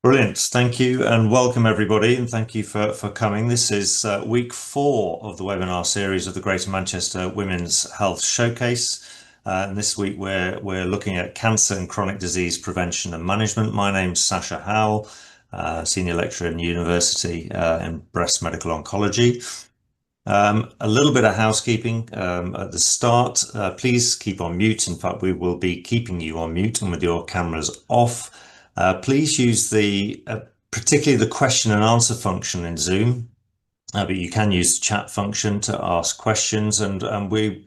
Brilliant. Thank you and welcome everybody, and thank you for coming. This is week 4 of the webinar series of the Greater Manchester Women's Health Showcase. And this week we're looking at cancer and chronic disease prevention and management. My name's Sacha Howell, Senior Lecturer in University in Breast Medical Oncology. A little bit of housekeeping at the start. Please keep on mute. In fact, we will be keeping you on mute and with your cameras off. Please use particularly the question and answer function in Zoom, but you can use the chat function to ask questions. And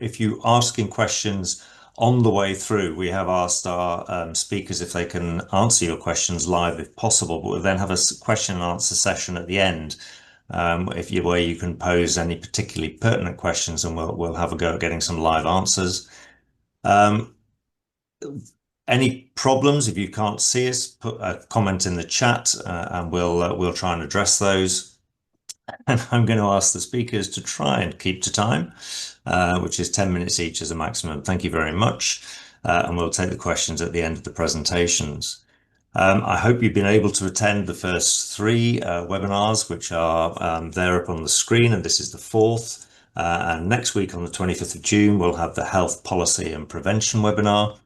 if you're asking questions on the way through, we have asked our speakers if they can answer your questions live if possible, but we'll then have a question and answer session at the end where you can pose any particularly pertinent questions, and we'll have a go at getting some live answers. Any problems, if you can't see us, put a comment in the chat and we'll try and address those. And I'm going to ask the speakers to try and keep to time, which is 10 minutes each as a maximum. Thank you very much. And we'll take the questions at the end of the presentations. I hope you've been able to attend the first 3 webinars, which are there up on the screen, and this is the 4th. And next week on the 25th of June, we'll have the Health Policy and Prevention webinar.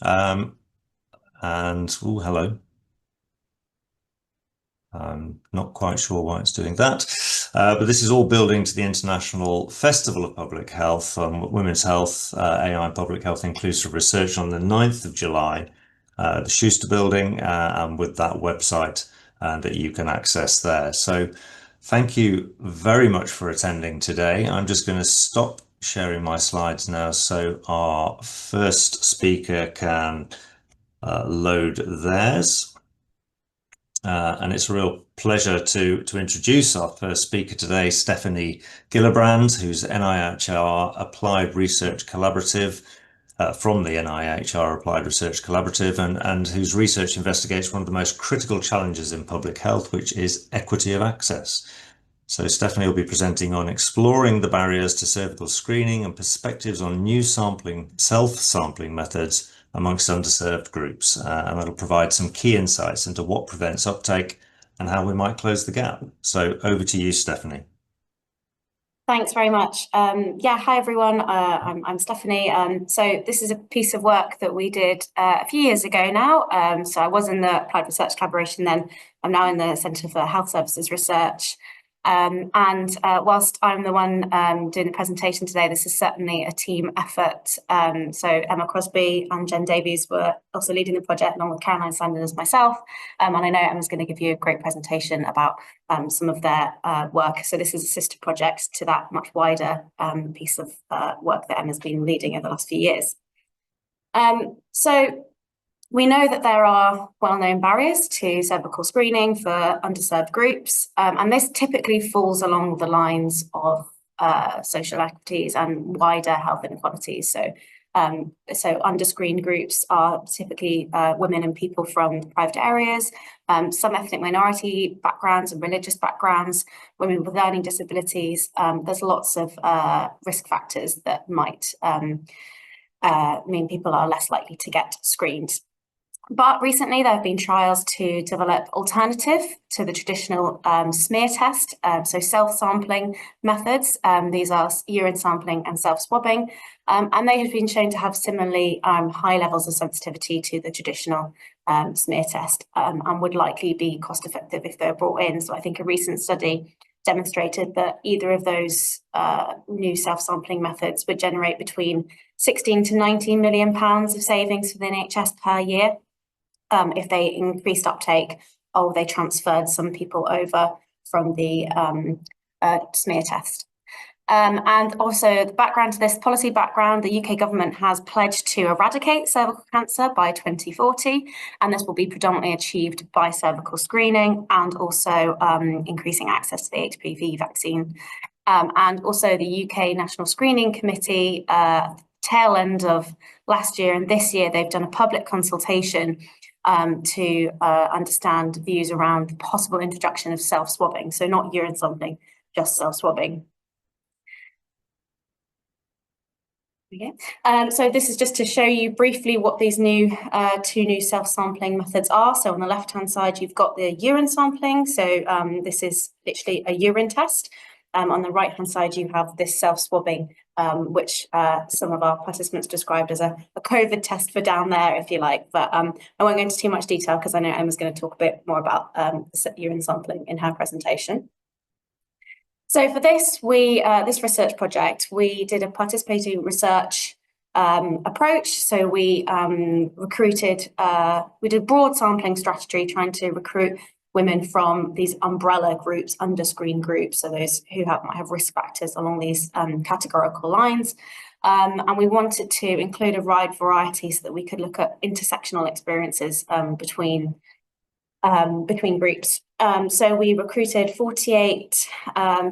Hello. I'm not quite sure why it's doing that, but this is all building to the International Festival of Public Health on Women's Health, AI and Public Health Inclusive Research on the 9th of July, the Schuster Building, and with that website that you can access there. So thank you very much for attending today. I'm just going to stop sharing my slides now so our first speaker can load theirs. And it's a real pleasure to introduce our first speaker today, Stephannie Gillibrand, who's NIHR Applied Research Collaborative, from the NIHR Applied Research Collaborative, and whose research investigates one of the most critical challenges in public health, which is equity of access. So Stephannie will be presenting on exploring the barriers to cervical screening and perspectives on new self-sampling methods amongst underserved groups, and that'll provide some key insights into what prevents uptake and how we might close the gap. So over to you, Stephannie. Thanks very much. Hi everyone, I'm Stephannie. So this is a piece of work that we did a few years ago now. So I was in the Applied Research Collaboration then. I'm now in the Centre for Health Services Research. Whilst I'm the one doing the presentation today, this is certainly a team effort. So Emma Crosbie and Jen Davies were also leading the project along with Caroline Sanders, myself. And I know Emma's going to give you a great presentation about some of their work. So this is a sister project to that much wider piece of work that Emma's been leading over the last few years. So we know that there are well-known barriers to cervical screening for underserved groups, and this typically falls along the lines of social equities and wider health inequalities. So underscreened groups are typically women and people from private areas, some ethnic minority backgrounds and religious backgrounds, women with learning disabilities. There's lots of risk factors that might mean people are less likely to get screened. But recently there have been trials to develop alternative to the traditional smear test, so self-sampling methods. These are urine sampling and self-swabbing, and they have been shown to have similarly high levels of sensitivity to the traditional smear test, and would likely be cost effective if they're brought in. So I think a recent study demonstrated that either of those new self-sampling methods would generate between 16 to 19 million pounds of savings for the NHS per year. If they increased uptake or they transferred some people over from the smear test. And also the background to this policy background, the UK government has pledged to eradicate cervical cancer by 2040, and this will be predominantly achieved by cervical screening and also increasing access to the HPV vaccine. And also the UK National Screening Committee, tail end of last year and this year, they've done a public consultation to understand views around the possible introduction of self-swabbing. So not urine sampling, just self-swabbing. So this is just to show you briefly what these two new self-sampling methods are. So on the left-hand side, you've got the urine sampling. So this is literally a urine test. On the right-hand side, you have this self-swabbing, which some of our participants described as a COVID test for down there, if you like. But I won't go into too much detail because I know Emma's going to talk a bit more about urine sampling in her presentation. So for this, this research project, we did a participating research approach. So we did a broad sampling strategy trying to recruit women from these umbrella groups, under-screen groups, so those who might have risk factors along these categorical lines. And we wanted to include a wide variety so that we could look at intersectional experiences between groups. So we recruited 48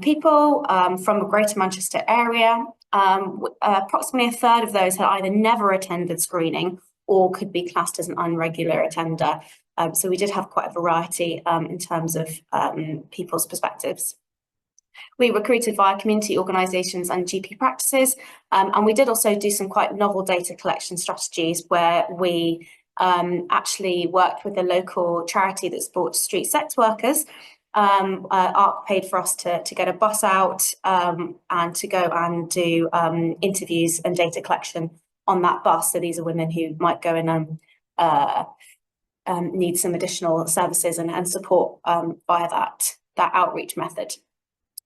people from the Greater Manchester area. Approximately a third of those had either never attended screening or could be classed as an unregular attender. So we did have quite a variety in terms of people's perspectives. We recruited via community organisations and GP practices, and we did also do some quite novel data collection strategies where we actually worked with a local charity that supports street sex workers. ARC paid for us to get a bus out and to go and do interviews and data collection on that bus. So these are women who might go and need some additional services and support via that outreach method.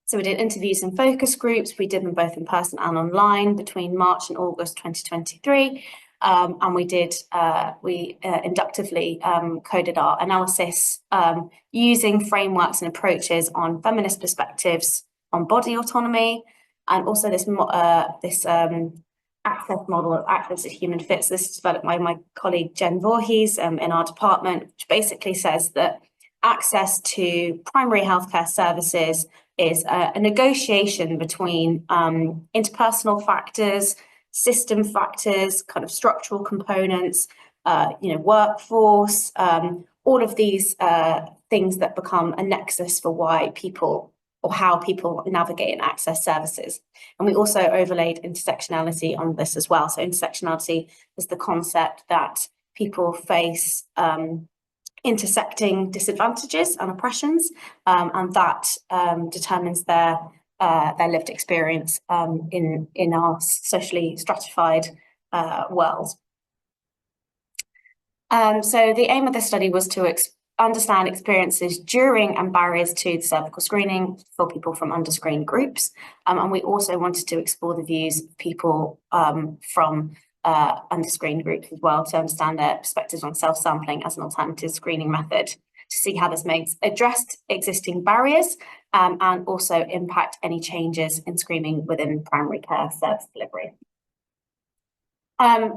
So we did interviews and focus groups. We did them both in person and online between March and August 2023. And we inductively coded our analysis using frameworks and approaches on feminist perspectives on body autonomy, and also this access model of access to human fits. This is developed by my colleague Jen Voorhees in our department, which basically says that access to primary healthcare services is a negotiation between interpersonal factors, system factors, kind of structural components, workforce, all of these things that become a nexus for why people or how people navigate and access services. And we also overlaid intersectionality on this as well. So intersectionality is the concept that people face intersecting disadvantages and oppressions, and that determines their lived experience in our socially stratified world. So the aim of this study was to understand experiences during and barriers to the cervical screening for people from under-screened groups. And we also wanted to explore the views of people from under-screened groups as well, to understand their perspectives on self-sampling as an alternative screening method, to see how this makes addressed existing barriers and also impact any changes in screening within primary care service delivery.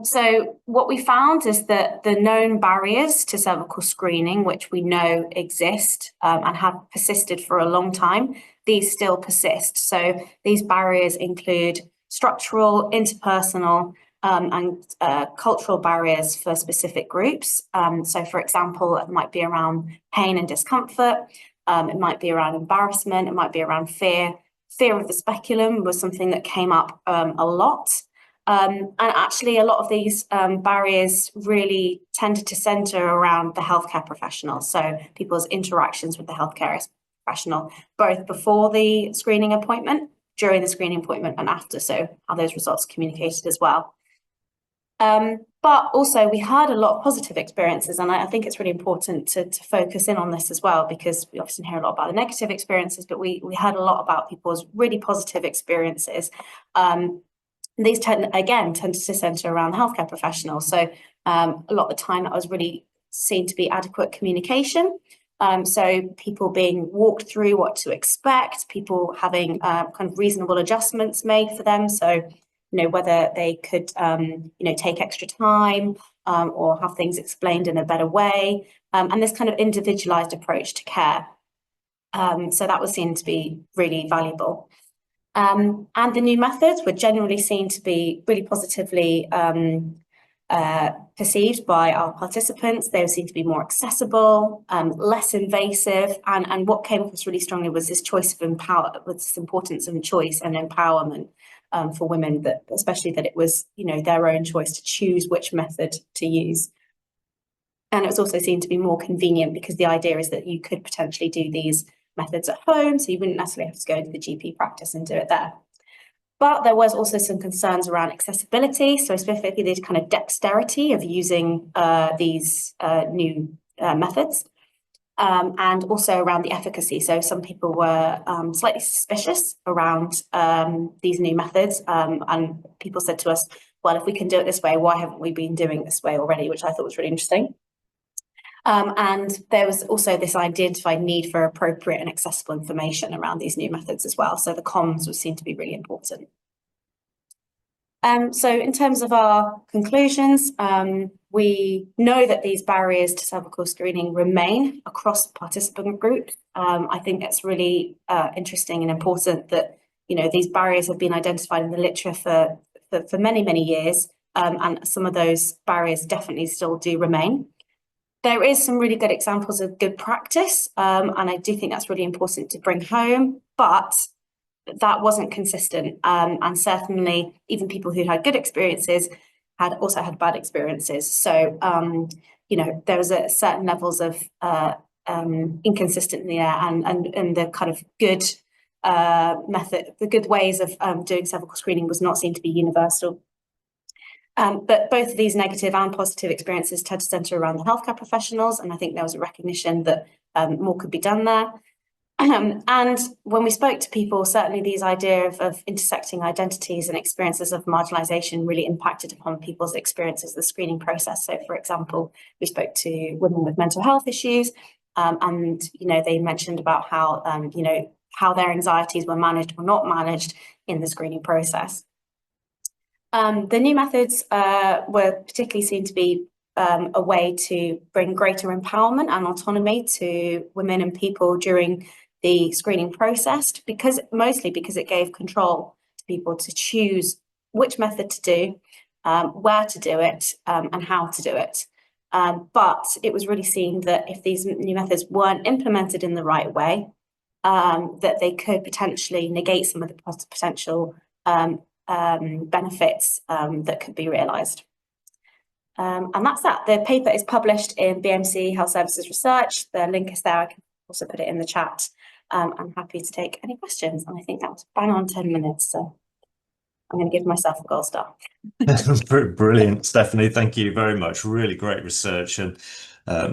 So what we found is that the known barriers to cervical screening, which we know exist and have persisted for a long time, these still persist. So these barriers include structural, interpersonal, and cultural barriers for specific groups. So for example, it might be around pain and discomfort, it might be around embarrassment, it might be around fear. Fear of the speculum was something that came up a lot. And actually a lot of these barriers really tended to centre around the healthcare professional, so people's interactions with the healthcare professional, both before the screening appointment, during the screening appointment and after, so how those results are communicated as well. But also we heard a lot of positive experiences, and I think it's really important to focus in on this as well, because we often hear a lot about the negative experiences, but we heard a lot about people's really positive experiences. These tended to centre around healthcare professionals. So a lot of the time that was really seen to be adequate communication. So people being walked through what to expect, people having kind of reasonable adjustments made for them. So, whether they could, take extra time or have things explained in a better way. And this kind of individualised approach to care. So that was seen to be really valuable. And the new methods were generally seen to be really positively perceived by our participants. They were seen to be more accessible, less invasive, and what came across really strongly was this choice of this importance of choice and empowerment. for women, that especially that it was, you know, their own choice to choose which method to use. And it was also seen to be more convenient because the idea is that you could potentially do these methods at home, so you wouldn't necessarily have to go to the GP practice and do it there. But there was also some concerns around accessibility, so specifically the kind of dexterity of using these new methods, and also around the efficacy. So some people were slightly suspicious around these new methods, and people said to us, well, if we can do it this way, why haven't we been doing it this way already, which I thought was really interesting. And there was also this identified need for appropriate and accessible information around these new methods as well. So the comms would seem to be really important. So in terms of our conclusions, we know that these barriers to cervical screening remain across the participant group. I think it's really interesting and important that, you know, these barriers have been identified in the literature for many, many years, and some of those barriers definitely still do remain. There is some really good examples of good practice, and I do think that's really important to bring home, but that wasn't consistent. And certainly even people who had good experiences had also had bad experiences. So, you know, there was a certain levels of inconsistency there, and the kind of good method, the good ways of doing cervical screening was not seen to be universal. But both of these negative and positive experiences tend to centre around the healthcare professionals, and I think there was a recognition that more could be done there. And when we spoke to people, certainly these idea of intersecting identities and experiences of marginalisation really impacted upon people's experiences of the screening process. So, for example, we spoke to women with mental health issues, and, you know, they mentioned about how, you know, how their anxieties were managed or not managed in the screening process. The new methods were particularly seen to be a way to bring greater empowerment and autonomy to women and people during the screening process, mostly because it gave control to people to choose which method to do, where to do it, and how to do it. But it was really seen that if these new methods weren't implemented in the right way, that they could potentially negate some of the potential benefits that could be realised. And that's that. The paper is published in BMC Health Services Research. The link is there. I can also put it in the chat. I'm happy to take any questions. And I think that was bang on 10 minutes. So I'm going to give myself a gold star. Brilliant, Stephannie. Thank you very much. Really great research, and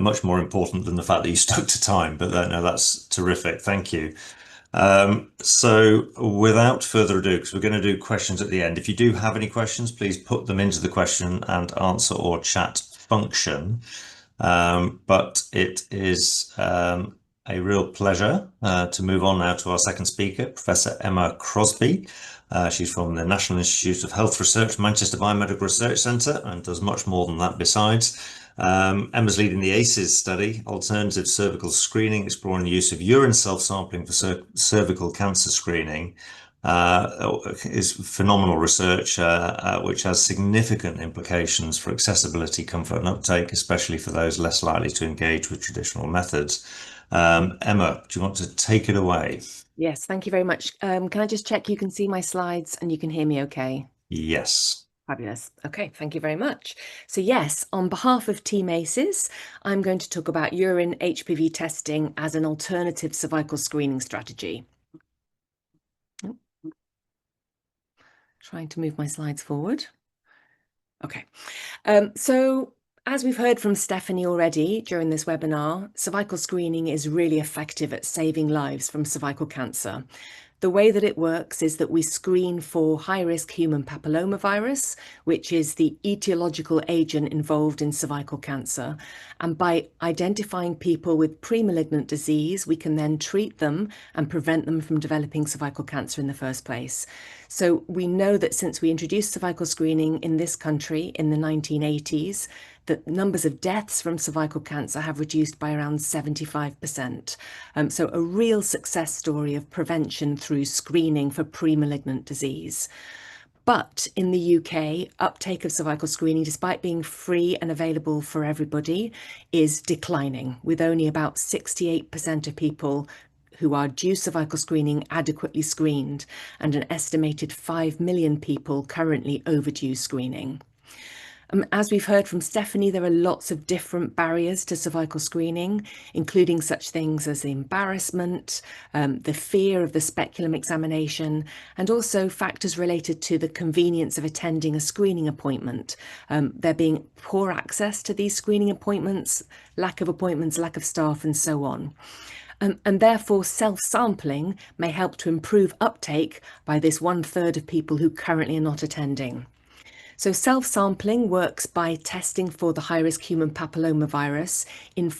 much more important than the fact that you stuck to time. But no, that's terrific. Thank you. So without further ado, because we're going to do questions at the end, if you do have any questions, please put them into the question and answer or chat function. But it is a real pleasure to move on now to our second speaker, Professor Emma Crosbie. She's from the National Institute of Health Research, Manchester Biomedical Research Centre, and does much more than that besides. Emma's leading the ACEs study, Alternative Cervical Screening, exploring the use of urine self-sampling for cervical cancer screening. Is phenomenal research, which has significant implications for accessibility, comfort and uptake, especially for those less likely to engage with traditional methods. Emma, do you want to take it away? Yes, thank you very much. Can I just check you can see my slides and you can hear me okay? Yes. Fabulous. Okay, thank you very much. So yes, on behalf of Team ACEs, I'm going to talk about urine HPV testing as an alternative cervical screening strategy. Trying to move my slides forward. Okay, so as we've heard from Stephannie already during this webinar, cervical screening is really effective at saving lives from cervical cancer. The way that it works is that we screen for high-risk human papillomavirus, which is the etiological agent involved in cervical cancer. And by identifying people with pre-malignant disease, we can then treat them and prevent them from developing cervical cancer in the first place. So we know that since we introduced cervical screening in this country in the 1980s, the numbers of deaths from cervical cancer have reduced by around 75%. So a real success story of prevention through screening for pre-malignant disease. But in the UK, uptake of cervical screening, despite being free and available for everybody, is declining, with only about 68% of people who are due cervical screening adequately screened, and an estimated 5 million people currently overdue screening. As we've heard from Stephannie, there are lots of different barriers to cervical screening, including such things as the embarrassment, the fear of the speculum examination, and also factors related to the convenience of attending a screening appointment. There being poor access to these screening appointments, lack of staff, and so on. And therefore self-sampling may help to improve uptake by this 1/3 of people who currently are not attending. So self-sampling works by testing for the high-risk human papillomavirus in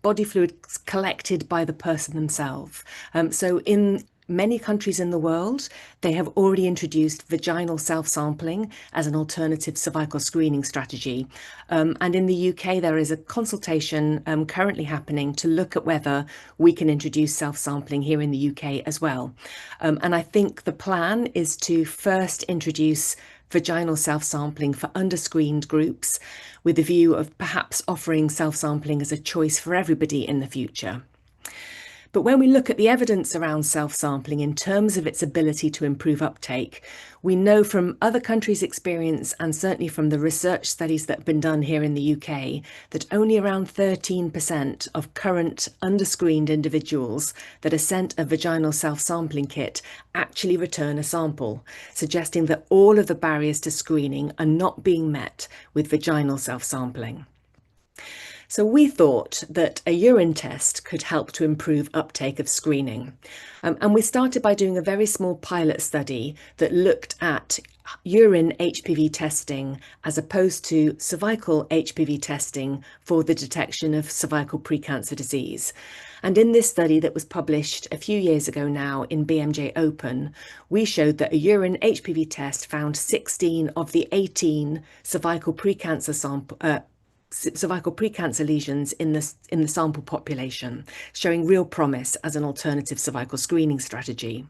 body fluids collected by the person themselves. So in many countries in the world, they have already introduced vaginal self-sampling as an alternative cervical screening strategy. And in the UK, there is a consultation currently happening to look at whether we can introduce self-sampling here in the UK as well. And I think the plan is to first introduce vaginal self-sampling for underscreened groups, with the view of perhaps offering self-sampling as a choice for everybody in the future. But when we look at the evidence around self-sampling in terms of its ability to improve uptake, we know from other countries' experience, and certainly from the research studies that have been done here in the UK, that only around 13% of current underscreened individuals that are sent a vaginal self-sampling kit actually return a sample, suggesting that all of the barriers to screening are not being met with vaginal self-sampling. So we thought that a urine test could help to improve uptake of screening. And we started by doing a very small pilot study that looked at urine HPV testing as opposed to cervical HPV testing for the detection of cervical precancer disease. And in this study that was published a few years ago now in BMJ Open, we showed that a urine HPV test found 16 of the 18 cervical precancer lesions in the sample population, showing real promise as an alternative cervical screening strategy.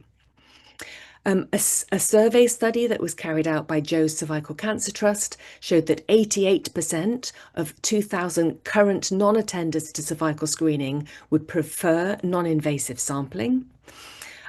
A survey study that was carried out by Joe's Cervical Cancer Trust showed that 88% of 2,000 current non-attenders to cervical screening would prefer non-invasive sampling.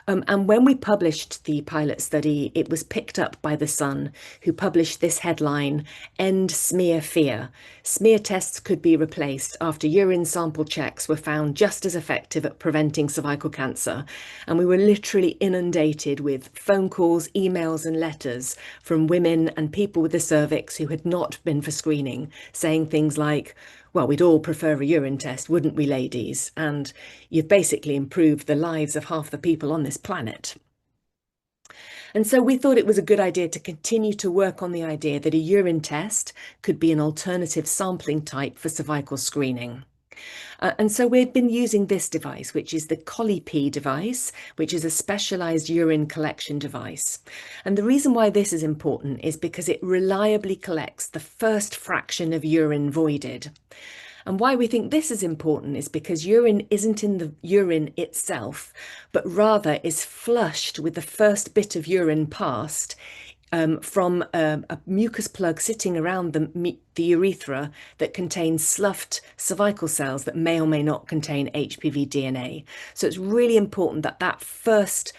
And when we published the pilot study, it was picked up by The Sun, who published this headline, "End Smear Fear. Smear tests could be replaced after urine sample checks were found just as effective at preventing cervical cancer." And we were literally inundated with phone calls, emails and letters from women and people with the cervix who had not been for screening, saying things like, "Well, we'd all prefer a urine test, wouldn't we, ladies? And you've basically improved the lives of half the people on this planet." And so we thought it was a good idea to continue to work on the idea that a urine test could be an alternative sampling type for cervical screening. And so we've been using this device, which is the Colli-P device, which is a specialized urine collection device. And the reason why this is important is because it reliably collects the first fraction of urine voided. And why we think this is important is because urine isn't in the urine itself, but rather is flushed with the first bit of urine passed from a mucus plug sitting around the urethra that contains sloughed cervical cells that may or may not contain HPV DNA. So it's really important that that first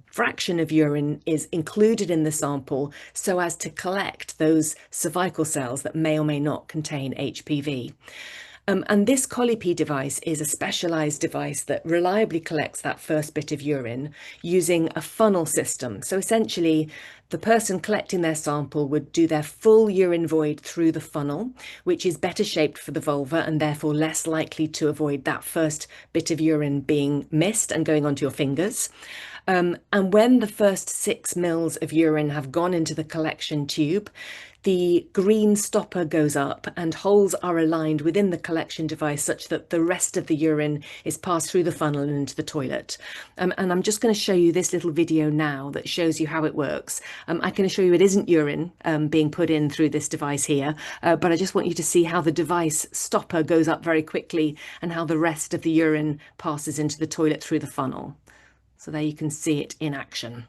fraction of urine is included in the sample so as to collect those cervical cells that may or may not contain HPV. And this Colli-P device is a specialized device that reliably collects that first bit of urine using a funnel system. So essentially, the person collecting their sample would do their full urine void through the funnel, which is better shaped for the vulva and therefore less likely to avoid that first bit of urine being missed and going onto your fingers. And when the first 6 mils of urine have gone into the collection tube, the green stopper goes up and holes are aligned within the collection device such that the rest of the urine is passed through the funnel and into the toilet. And I'm just going to show you this little video now that shows you how it works. I can assure you it isn't urine being put in through this device here, but I just want you to see how the device stopper goes up very quickly and how the rest of the urine passes into the toilet through the funnel. So there you can see it in action.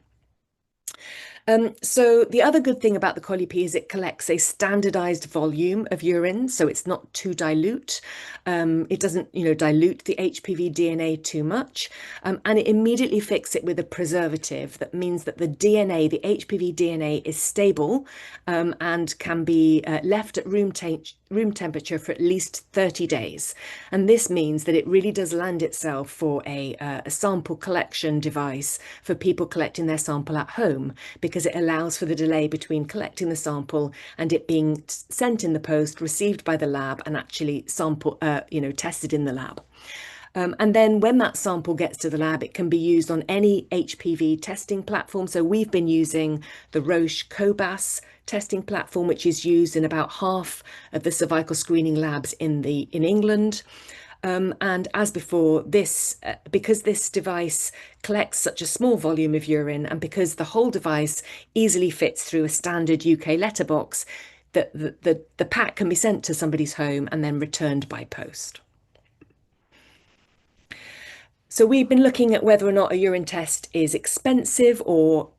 So the other good thing about the Colli-Pee is it collects a standardized volume of urine, so it's not too dilute. It doesn't, dilute the HPV DNA too much, and it immediately fixes it with a preservative. That means that the DNA, the HPV DNA, is stable and can be left at room temperature for at least 30 days. And this means that it really does lend itself for a sample collection device for people collecting their sample at home, because it allows for the delay between collecting the sample and it being sent in the post, received by the lab, and actually tested in the lab. And then when that sample gets to the lab, it can be used on any HPV testing platform. So we've been using the Roche Cobas testing platform, which is used in about half of the cervical screening labs in England. And as before, because this device collects such a small volume of urine, and because the whole device easily fits through a standard UK letterbox, the pack can be sent to somebody's home and then returned by post. So we've been looking at whether or not a urine test is expensive or,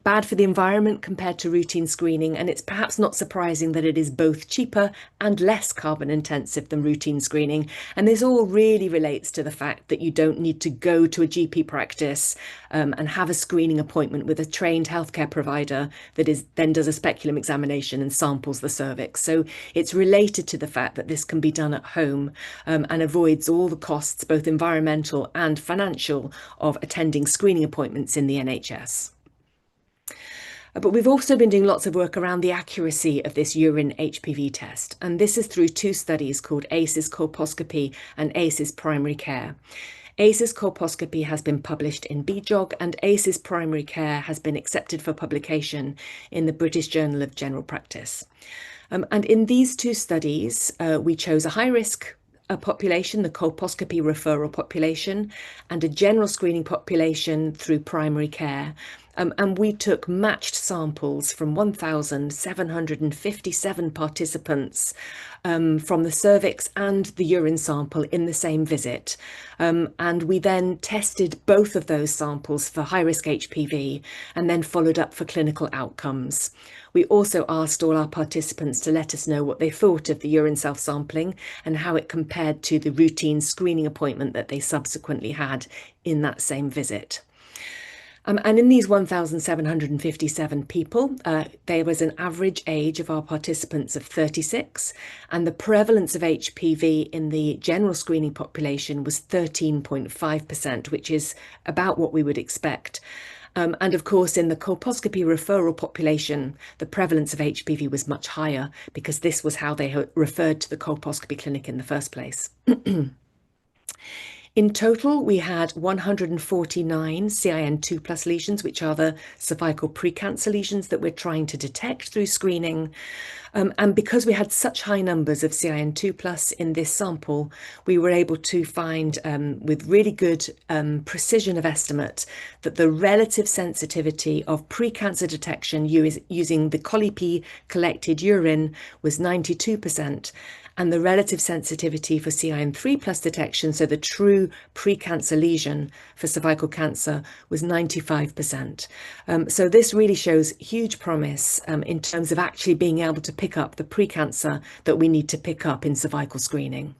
bad for the environment compared to routine screening. And it's perhaps not surprising that it is both cheaper and less carbon intensive than routine screening. And this all really relates to the fact that you don't need to go to a GP practice and have a screening appointment with a trained healthcare provider that then does a speculum examination and samples the cervix. So it's related to the fact that this can be done at home and avoids all the costs, both environmental and financial, of attending screening appointments in the NHS. But we've also been doing lots of work around the accuracy of this urine HPV test. And this is through two studies called ACES Colposcopy and ACES Primary Care. ACES Colposcopy has been published in BJOG, and ACES Primary Care has been accepted for publication in the British Journal of General Practice. And in these two studies, we chose a high-risk population, the colposcopy referral population, and a general screening population through primary care. And we took matched samples from 1,757 participants from the cervix and the urine sample in the same visit. And we then tested both of those samples for high-risk HPV and then followed up for clinical outcomes. We also asked all our participants to let us know what they thought of the urine self-sampling and how it compared to the routine screening appointment that they subsequently had in that same visit. And in these 1,757 people, there was an average age of our participants of 36, and the prevalence of HPV in the general screening population was 13.5%, which is about what we would expect. And of course, in the colposcopy referral population, the prevalence of HPV was much higher because this was how they referred to the colposcopy clinic in the first place. In total, we had 149 CIN2+ lesions, which are the cervical precancer lesions that we're trying to detect through screening. And because we had such high numbers of CIN2+ in this sample, we were able to find, with really good precision of estimate, that the relative sensitivity of precancer detection using the Colli-Pee collected urine was 92%. And the relative sensitivity for CIN3+ detection, so the true precancer lesion for cervical cancer, was 95%. So this really shows huge promise in terms of actually being able to pick up the precancer that we need to pick up in cervical screening.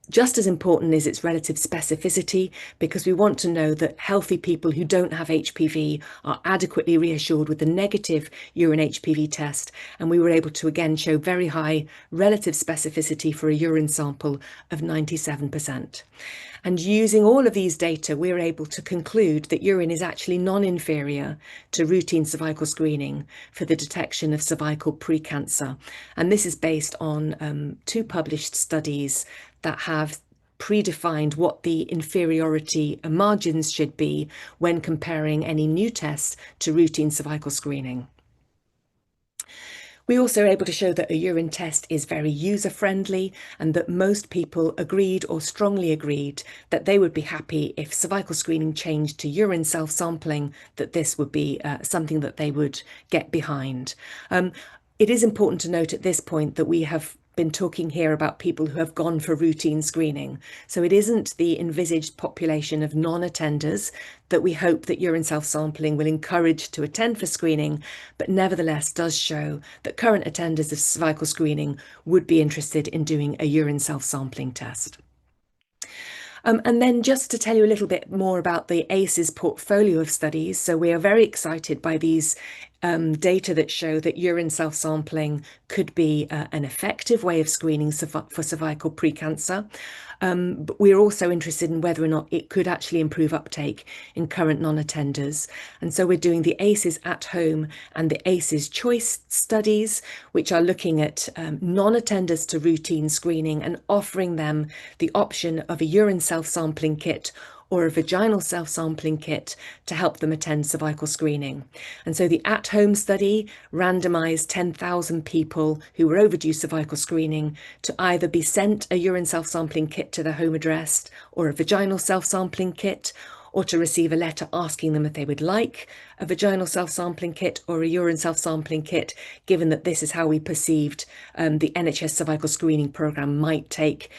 Just as important is its relative specificity, because we want to know that healthy people who don't have HPV are adequately reassured with the negative urine HPV test. And we were able to again show very high relative specificity for a urine sample of 97%. And using all of these data, we're able to conclude that urine is actually non-inferior to routine cervical screening for the detection of cervical precancer. And this is based on two published studies that have predefined what the inferiority margins should be when comparing any new tests to routine cervical screening. We also are able to show that a urine test is very user-friendly and that most people agreed or strongly agreed that they would be happy if cervical screening changed to urine self-sampling, that this would be something that they would get behind. It is important to note at this point that we have been talking here about people who have gone for routine screening. So it isn't the envisaged population of non-attenders that we hope that urine self-sampling will encourage to attend for screening, but nevertheless does show that current attenders of cervical screening would be interested in doing a urine self-sampling test. And then just to tell you a little bit more about the ACES portfolio of studies. So we are very excited by these data that show that urine self-sampling could be an effective way of screening for cervical precancer. But we're also interested in whether or not it could actually improve uptake in current non-attenders. And so we're doing the ACES at home and the ACES choice studies, which are looking at non-attenders to routine screening and offering them the option of a urine self-sampling kit or a vaginal self-sampling kit to help them attend cervical screening. And so the at-home study randomised 10,000 people who were overdue cervical screening to either be sent a urine self-sampling kit to their home address or a vaginal self-sampling kit, or to receive a letter asking them if they would like a vaginal self-sampling kit or a urine self-sampling kit, given that this is how we perceived the NHS cervical screening programme might take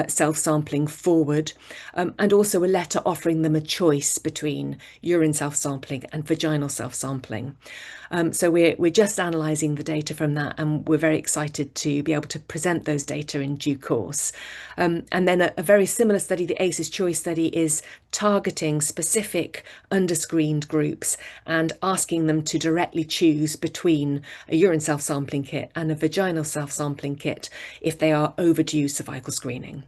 self-sampling forward, and also a letter offering them a choice between urine self-sampling and vaginal self-sampling. So we're just analysing the data from that, and we're very excited to be able to present those data in due course. And then a very similar study, the ACES Choice study, is targeting specific underscreened groups and asking them to directly choose between a urine self-sampling kit and a vaginal self-sampling kit if they are overdue cervical screening.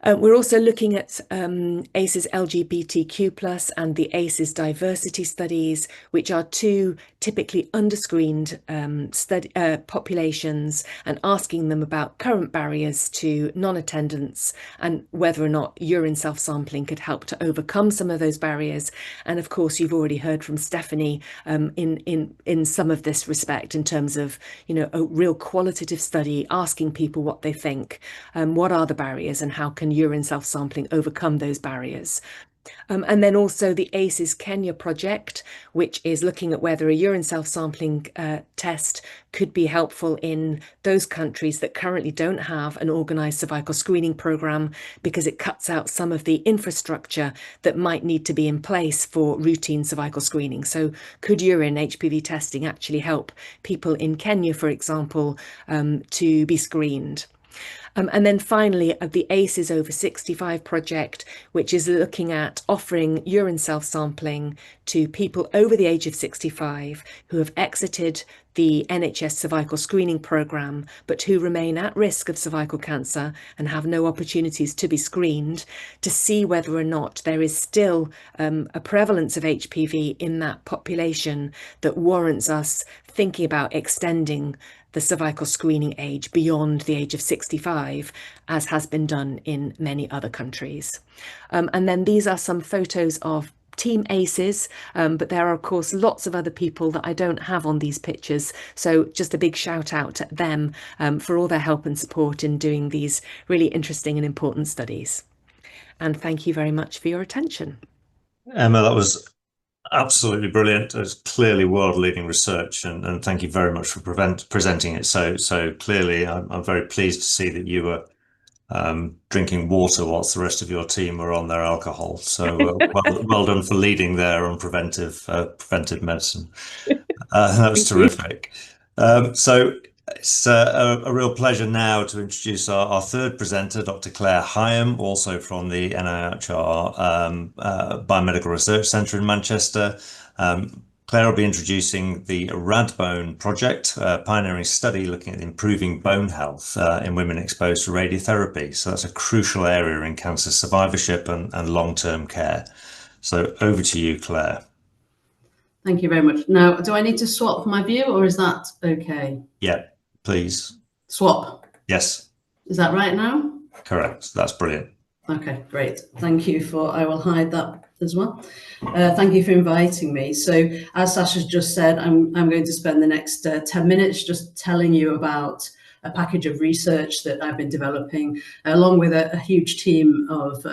We're also looking at ACES LGBTQ+ and the ACES diversity studies, which are two typically underscreened populations, and asking them about current barriers to non-attendance and whether or not urine self-sampling could help to overcome some of those barriers. And of course, you've already heard from Stephannie in some of this respect, in terms of, you know, a real qualitative study asking people what they think, what are the barriers and how can urine self-sampling overcome those barriers. And then also the ACES Kenya project, which is looking at whether a urine self-sampling test could be helpful in those countries that currently don't have an organised cervical screening programme, because it cuts out some of the infrastructure that might need to be in place for routine cervical screening. So could urine HPV testing actually help people in Kenya, for example, to be screened? And then finally, the ACES Over 65 project, which is looking at offering urine self-sampling to people over the age of 65 who have exited the NHS cervical screening programme, but who remain at risk of cervical cancer and have no opportunities to be screened, to see whether or not there is still a prevalence of HPV in that population that warrants us thinking about extending the cervical screening age beyond the age of 65, as has been done in many other countries. And then these are some photos of Team ACES, but there are of course lots of other people that I don't have on these pictures, so just a big shout out to them for all their help and support in doing these really interesting and important studies. And thank you very much for your attention. Emma, that was absolutely brilliant. It's clearly world-leading research, and thank you very much for presenting it so clearly. I'm very pleased to see that you were drinking water whilst the rest of your team were on their alcohol. So well done for leading there on preventive medicine. That was terrific. So it's a real pleasure now to introduce our third presenter, Dr. Claire Higham, also from the NIHR Biomedical Research Centre in Manchester. Claire will be introducing the RADBONE project, a pioneering study looking at improving bone health in women exposed to radiotherapy. So that's a crucial area in cancer survivorship and long-term care. So over to you, Claire. Thank you very much. Now, do I need to swap my view, or is that okay? Yeah, please. Swap? Yes. Is that right now? Correct. That's brilliant. Okay, great. Thank you I will hide that as well. Thank you for inviting me. So as Sacha's just said, I'm going to spend the next 10 minutes just telling you about a package of research that I've been developing, along with a huge team of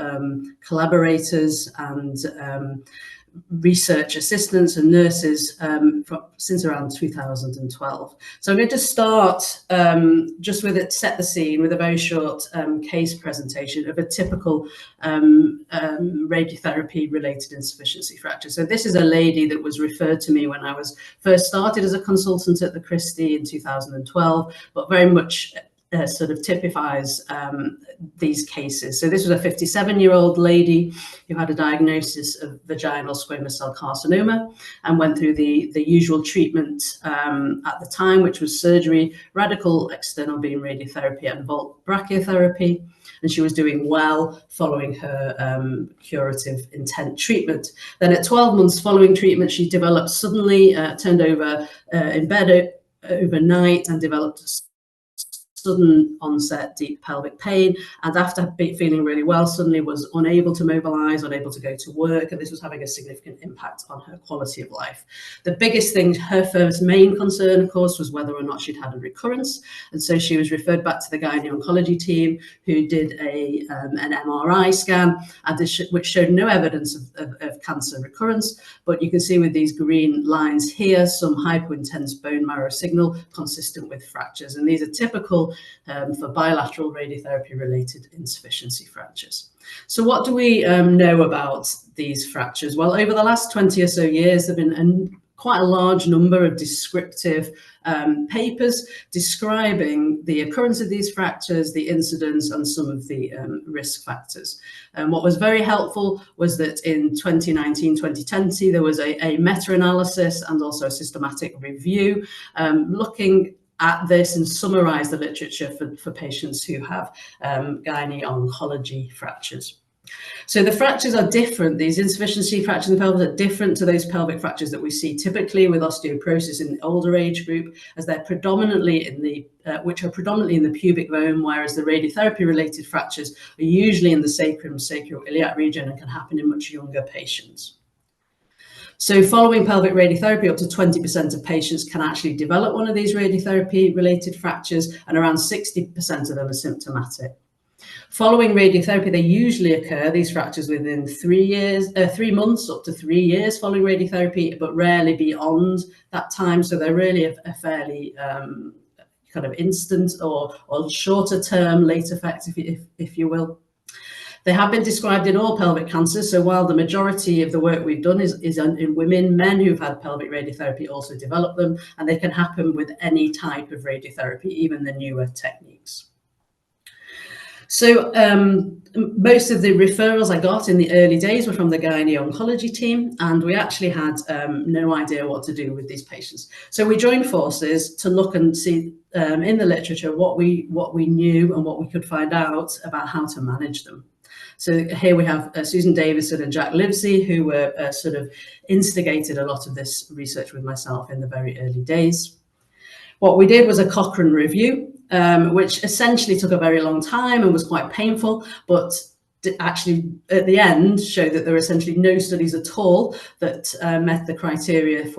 collaborators and research assistants and nurses since around 2012. So I'm going to start just with it, set the scene with a very short case presentation of a typical radiotherapy related insufficiency fracture. So this is a lady that was referred to me when I was first started as a consultant at the Christie in 2012, but very much sort of typifies these cases. So this was a 57-year-old lady who had a diagnosis of vaginal squamous cell carcinoma and went through the usual treatment at the time, which was surgery, radical external beam radiotherapy and volt brachytherapy. And she was doing well following her curative intent treatment. Then at 12 months following treatment, she developed suddenly, turned over in bed overnight and developed sudden onset deep pelvic pain, and after feeling really well, suddenly was unable to mobilize, unable to go to work, and this was having a significant impact on her quality of life. The biggest thing, her first main concern, of course, was whether or not she'd had a recurrence, and so she was referred back to the gynae oncology team, who did an MRI scan, and which showed no evidence of cancer recurrence, but you can see with these green lines here some hypointense bone marrow signal consistent with fractures, and these are typical for bilateral radiotherapy-related insufficiency fractures. So what do we know about these fractures? Well, over the last 20 or so years, there have been quite a large number of descriptive papers describing the occurrence of these fractures, the incidence, and some of the risk factors. What was very helpful was that in 2019-2020, there was a meta-analysis and also a systematic review looking at this and summarize the literature for patients who have gynae oncology fractures. So the fractures are different. These insufficiency fractures in the pelvis are different to those pelvic fractures that we see typically with osteoporosis in the older age group, as they're predominantly in the predominantly in the pubic bone, whereas the radiotherapy-related fractures are usually in the sacrum, sacroiliac region, and can happen in much younger patients. So following pelvic radiotherapy, up to 20% of patients can actually develop one of these radiotherapy-related fractures, and around 60% of them are symptomatic. Following radiotherapy, they usually occur, these fractures, within 3 months up to 3 years following radiotherapy, but rarely beyond that time. So they're really a fairly kind of instant or shorter term late effect, if you will. They have been described in all pelvic cancers, so while the majority of the work we've done is in women, men who've had pelvic radiotherapy also develop them, and they can happen with any type of radiotherapy, even the newer techniques. So most of the referrals I got in the early days were from the gynae oncology team, and we actually had no idea what to do with these patients. So we joined forces to look and see in the literature what we knew and what we could find out about how to manage them. So here we have Susan Davison and Jack Livesey, who were sort of instigated a lot of this research with myself in the very early days. What we did was a Cochrane review, which essentially took a very long time and was quite painful, but actually at the end showed that there were essentially no studies at all that met the criteria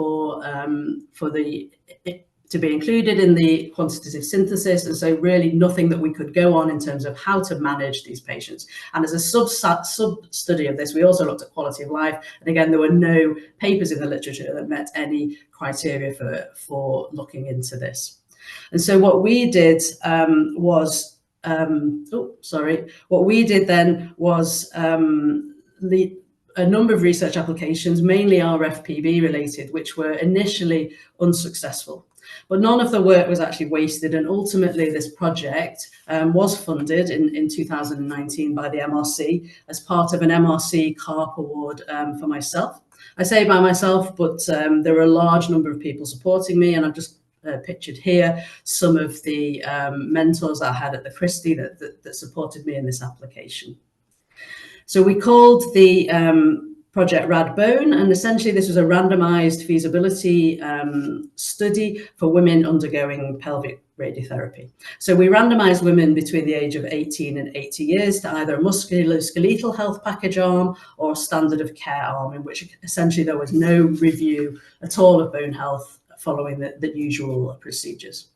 to be included in the quantitative synthesis, and so really nothing that we could go on in terms of how to manage these patients. And as a sub-study of this, we also looked at quality of life, and again, there were no papers in the literature that met any criteria for looking into this. And so what we did was a number of research applications, mainly RFPB related, which were initially unsuccessful. But none of the work was actually wasted, and ultimately this project was funded in 2019 by the MRC as part of an MRC CARP award for myself. I say by myself, but there were a large number of people supporting me, and I've just pictured here some of the mentors I had at the Christie that supported me in this application. So we called the project RADBONE, and essentially this was a randomized feasibility study for women undergoing pelvic radiotherapy. So we randomized women between the age of 18 and 80 years to either a musculoskeletal health package arm or a standard of care arm, in which essentially there was no review at all of bone health following the usual procedures.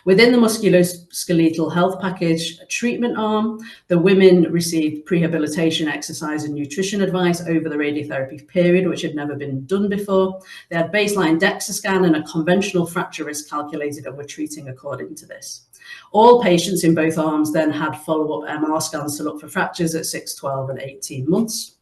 Within the musculoskeletal health package treatment arm, the women received prehabilitation exercise and nutrition advice over the radiotherapy period, which had never been done before. They had baseline DEXA scan and a conventional fracture risk calculated, and were treating according to this. All patients in both arms then had follow-up MR scans to look for fractures at 6, 12 and 18 months.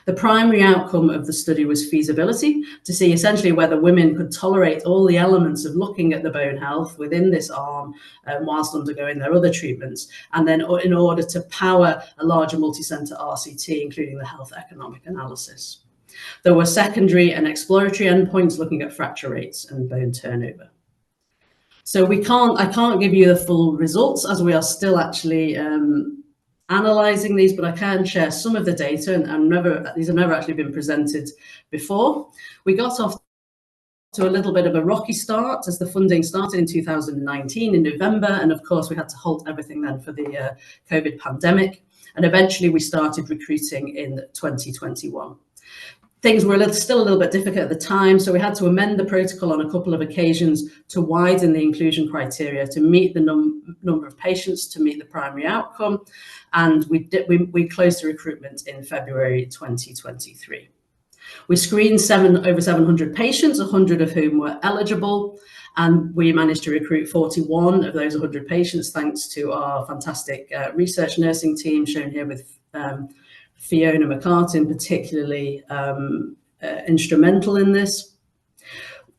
The primary outcome of the study was feasibility, to see essentially whether women could tolerate all the elements of looking at the bone health within this arm whilst undergoing their other treatments, and then in order to power a larger multi-centre RCT, including the health economic analysis. There were secondary and exploratory endpoints looking at fracture rates and bone turnover. So I can't give you the full results, as we are still actually analysing these, but I can share some of the data, and these have never actually been presented before. We got off to a little bit of a rocky start as the funding started in 2019 in November, and of course we had to halt everything then for the COVID pandemic, and eventually we started recruiting in 2021. Things were still a little bit difficult at the time, so we had to amend the protocol on a couple of occasions to widen the inclusion criteria to meet the number of patients, to meet the primary outcome, and we closed the recruitment in February 2023. We screened over 700 patients, 100 of whom were eligible, and we managed to recruit 41 of those 100 patients thanks to our fantastic research nursing team, shown here with Fiona McCartin particularly instrumental in this.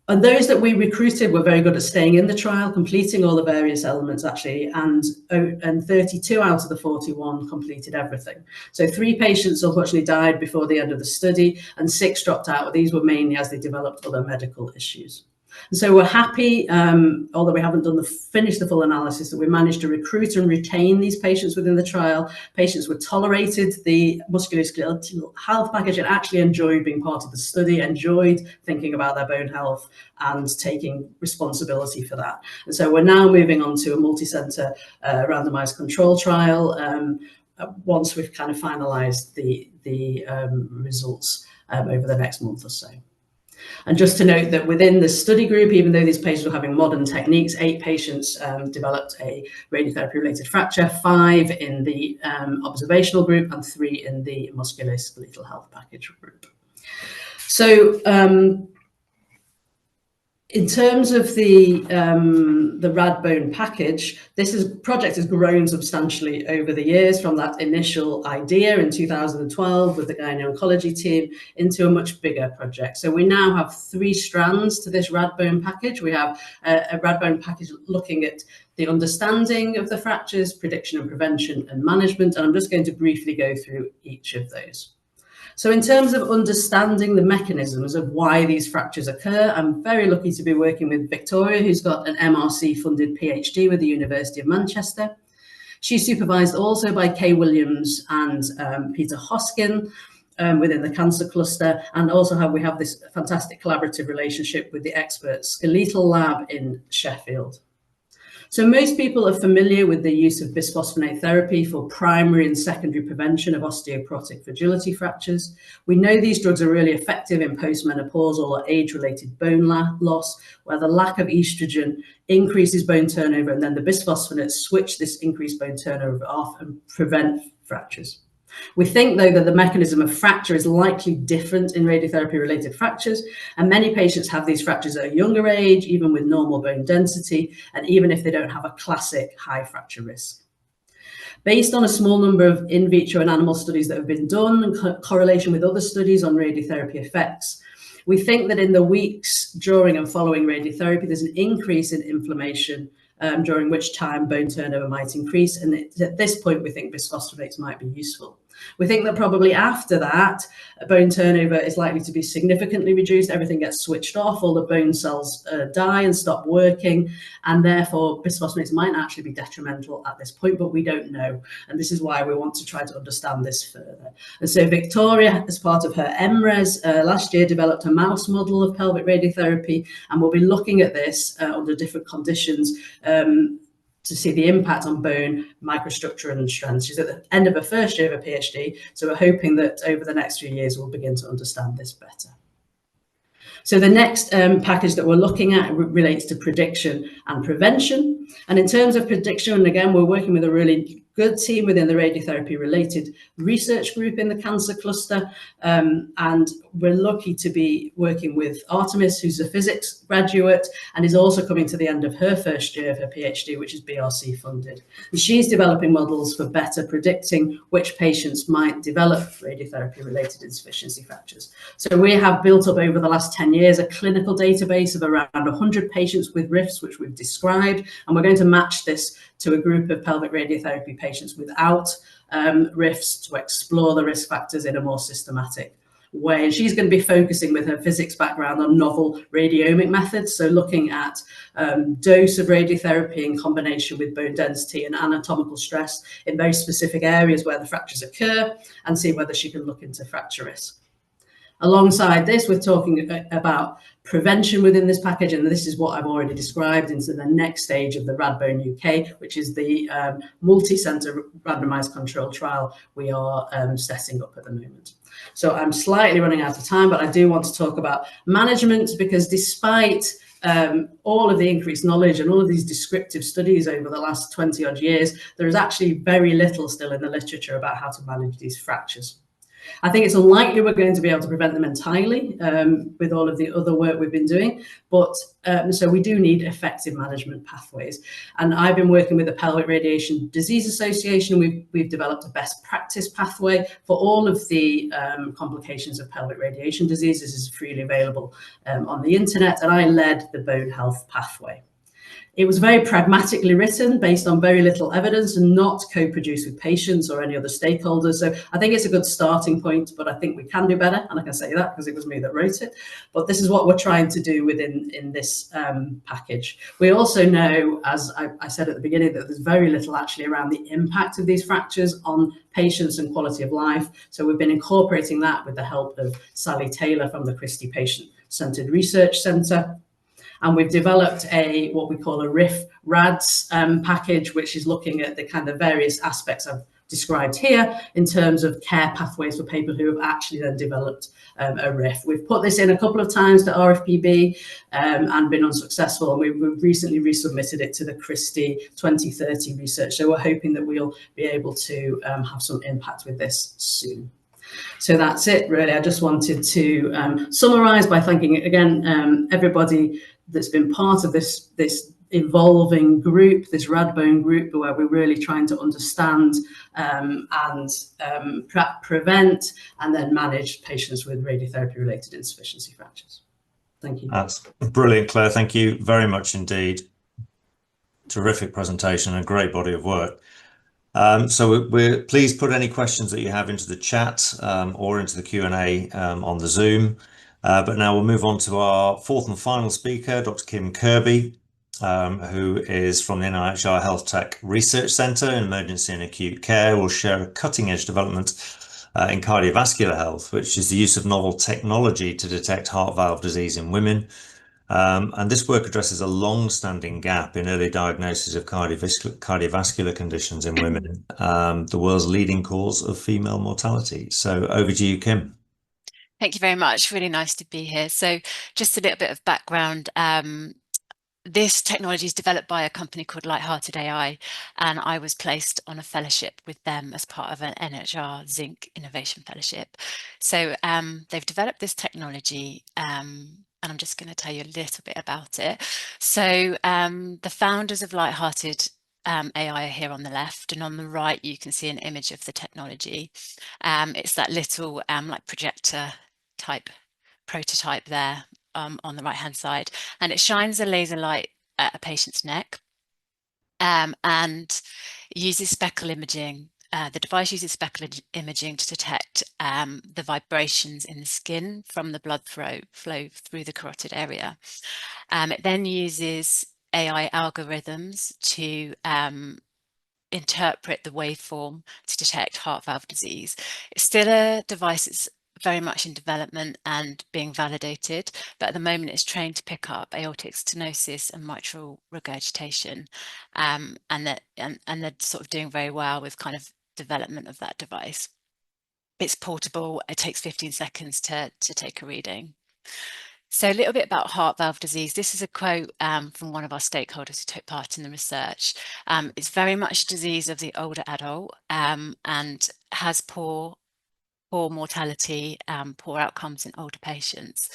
And those that we recruited were very good at staying in the trial, completing all the various elements actually, and 32 out of the 41 completed everything. So 3 patients unfortunately died before the end of the study, and 6 dropped out. These were mainly as they developed other medical issues. And so we're happy, although we haven't finished the full analysis, that we managed to recruit and retain these patients within the trial. Patients were tolerated the musculoskeletal health package and actually enjoyed being part of the study, enjoyed thinking about their bone health and taking responsibility for that. And so we're now moving on to a multi-centre randomised control trial once we've kind of finalised the results over the next month or so. And just to note that within the study group, even though these patients were having modern techniques, 8 patients developed a radiotherapy-related fracture, 5 in the observational group and 3 in the musculoskeletal health package group. So in terms of the RADBONE package, project has grown substantially over the years, from that initial idea in 2012 with the gynae oncology team into a much bigger project. So we now have 3 strands to this RADBONE package. We have a RADBONE package looking at the understanding of the fractures, prediction and prevention and management, and I'm just going to briefly go through each of those. So in terms of understanding the mechanisms of why these fractures occur, I'm very lucky to be working with Victoria, who's got an MRC-funded PhD with the University of Manchester. She's supervised also by Kay Williams and Peter Hoskin within the cancer cluster, and also we have this fantastic collaborative relationship with the expert skeletal lab in Sheffield. So most people are familiar with the use of bisphosphonate therapy for primary and secondary prevention of osteoporotic fragility fractures. We know these drugs are really effective in postmenopausal or age-related bone loss, where the lack of estrogen increases bone turnover, and then the bisphosphonates switch this increased bone turnover off and prevent fractures. We think, though, that the mechanism of fracture is likely different in radiotherapy-related fractures, and many patients have these fractures at a younger age, even with normal bone density, and even if they don't have a classic high fracture risk. Based on a small number of in vitro and animal studies that have been done, in correlation with other studies on radiotherapy effects, we think that in the weeks during and following radiotherapy, there's an increase in inflammation, during which time bone turnover might increase, and at this point we think bisphosphonates might be useful. We think that probably after that, bone turnover is likely to be significantly reduced, everything gets switched off, all the bone cells die and stop working, and therefore bisphosphonates might actually be detrimental at this point, but we don't know, and this is why we want to try to understand this further. And so Victoria, as part of her MRES, last year developed a mouse model of pelvic radiotherapy, and we'll be looking at this under different conditions to see the impact on bone microstructure and strength. She's at the end of her first year of a PhD, so we're hoping that over the next few years we'll begin to understand this better. So the next package that we're looking at relates to prediction and prevention. And in terms of prediction, and again, we're working with a really good team within the radiotherapy related research group in the cancer cluster. And we're lucky to be working with Artemis, who's a physics graduate and is also coming to the end of her first year of her PhD, which is BRC funded. And she's developing models for better predicting which patients might develop radiotherapy related insufficiency fractures. So we have built up over the last 10 years a clinical database of around 100 patients with rifts, which we've described, and we're going to match this to a group of pelvic radiotherapy patients without rifts to explore the risk factors in a more systematic way. And she's going to be focusing with her physics background on novel radiomic methods, so looking at dose of radiotherapy in combination with bone density and anatomical stress in very specific areas where the fractures occur, and see whether she can look into fracture risk. Alongside this, we're talking about prevention within this package, and this is what I've already described into the next stage of the RADBONE UK, which is the multi-centre randomised control trial we are setting up at the moment. So I'm slightly running out of time, but I do want to talk about management, because despite all of the increased knowledge and all of these descriptive studies over the last 20 odd years, there is actually very little still in the literature about how to manage these fractures. I think it's unlikely we're going to be able to prevent them entirely with all of the other work we've been doing, but so we do need effective management pathways. And I've been working with the Pelvic Radiation Disease Association. We've developed a best practice pathway for all of the complications of pelvic radiation disease. This is freely available on the internet, and I led the bone health pathway. It was very pragmatically written, based on very little evidence, and not co-produced with patients or any other stakeholders. So I think it's a good starting point, but I think we can do better. And I can say that because it was me that wrote it. But this is what we're trying to do in this package. We also know, as I said at the beginning, that there's very little actually around the impact of these fractures on patients and quality of life. So we've been incorporating that with the help of Sally Taylor from the Christie Patient Centred Research Centre. And we've developed what we call a RIF-RADS package, which is looking at the kind of various aspects I've described here in terms of care pathways for people who have actually then developed a RIF. We've put this in a couple of times to RFPB and been unsuccessful, and we've recently resubmitted it to the Christie 2030 research. So we're hoping that we'll be able to have some impact with this soon. So that's it, really. I just wanted to summarise by thanking again everybody that's been part of this evolving group, this RADBONE group, where we're really trying to understand and prevent and then manage patients with radiotherapy-related insufficiency fractures. Thank you. That's brilliant, Claire. Thank you very much indeed. Terrific presentation and a great body of work. So please put any questions that you have into the chat or into the Q&A on the Zoom. But now we'll move on to our fourth and final speaker, Dr. Kim Kirby, who is from the NIHR Health Tech Research Centre in Emergency and Acute Care. Will share a cutting-edge development in cardiovascular health, which is the use of novel technology to detect heart valve disease in women. And this work addresses a long-standing gap in early diagnosis of cardiovascular conditions in women, the world's leading cause of female mortality. So over to you, Kim. Thank you very much. Really nice to be here. So just a little bit of background. This technology is developed by a company called Lighthearted AI, and I was placed on a fellowship with them as part of an NHR Zinc Innovation Fellowship. So they've developed this technology, and I'm just going to tell you a little bit about it. So the founders of Lighthearted AI are here on the left, and on the right you can see an image of the technology. It's that little like projector type prototype there on the right hand side, and it shines a laser light at a patient's neck and uses speckle imaging. The device uses speckle imaging to detect the vibrations in the skin from the blood flow through the carotid area. It then uses AI algorithms to interpret the waveform to detect heart valve disease. It's still a device that's very much in development and being validated, but at the moment it's trained to pick up aortic stenosis and mitral regurgitation, and they're sort of doing very well with kind of development of that device. It's portable. It takes 15 seconds to take a reading. So a little bit about heart valve disease. This is a quote from one of our stakeholders who took part in the research. It's very much a disease of the older adult and has poor mortality, poor outcomes in older patients.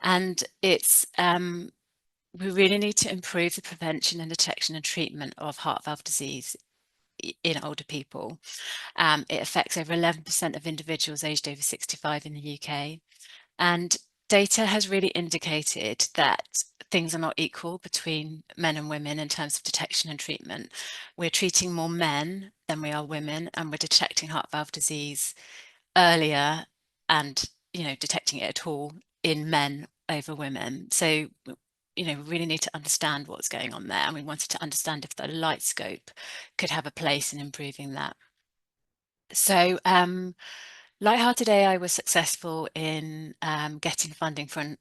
And it's we really need to improve the prevention and detection and treatment of heart valve disease in older people. It affects over 11% of individuals aged over 65 in the UK. And data has really indicated that things are not equal between men and women in terms of detection and treatment. We're treating more men than we are women, and we're detecting heart valve disease earlier and, detecting it at all in men over women. So, we really need to understand what's going on there. And we wanted to understand if the light scope could have a place in improving that. So, Lighthearted AI was successful in getting funding from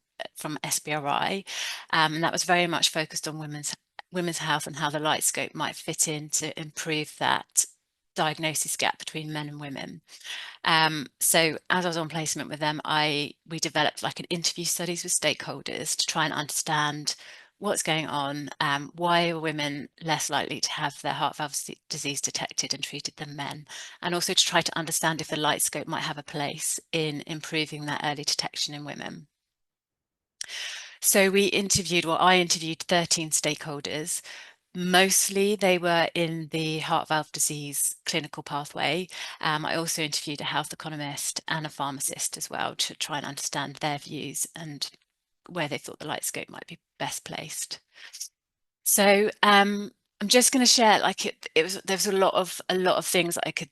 SBRI, and that was very much focused on women's health and how the light scope might fit in to improve that diagnosis gap between men and women. So as I was on placement with them, we developed like an interview studies with stakeholders to try and understand what's going on, why are women less likely to have their heart valve disease detected and treated than men, and also to try to understand if the light scope might have a place in improving that early detection in women. So I interviewed 13 stakeholders. Mostly they were in the heart valve disease clinical pathway. I also interviewed a health economist and a pharmacist as well to try and understand their views and where they thought the light scope might be best placed. So I'm just going to share, there was a lot of things that I could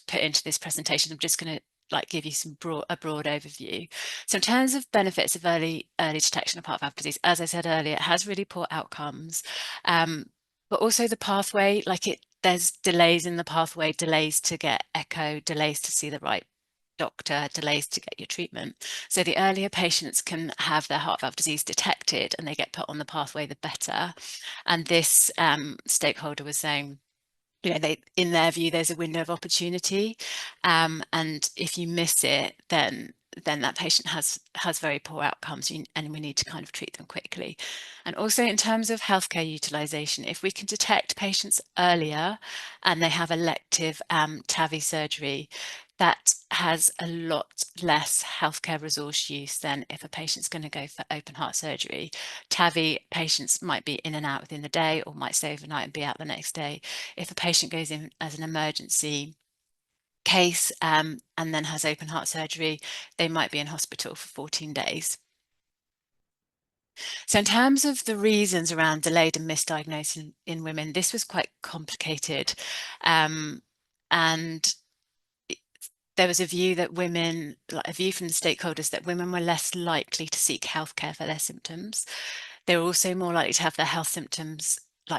put into this presentation. I'm just going to give you a broad overview. So in terms of benefits of early detection of heart valve disease, as I said earlier, it has really poor outcomes, but also the pathway, there's delays in the pathway, delays to get echo, delays to see the right doctor, delays to get your treatment. So the earlier patients can have their heart valve disease detected and they get put on the pathway, the better. And this stakeholder was saying, in their view, there's a window of opportunity, and if you miss it, then that patient has very poor outcomes, and we need to kind of treat them quickly. And also in terms of healthcare utilisation, if we can detect patients earlier and they have elective TAVI surgery, that has a lot less healthcare resource use than if a patient's going to go for open heart surgery. TAVI patients might be in and out within the day or might stay overnight and be out the next day. If a patient goes in as an emergency case and then has open heart surgery, they might be in hospital for 14 days. So in terms of the reasons around delayed and misdiagnosis in women, this was quite complicated. And there was a view from the stakeholders that women were less likely to seek healthcare for their symptoms. They were also more likely to have their health symptoms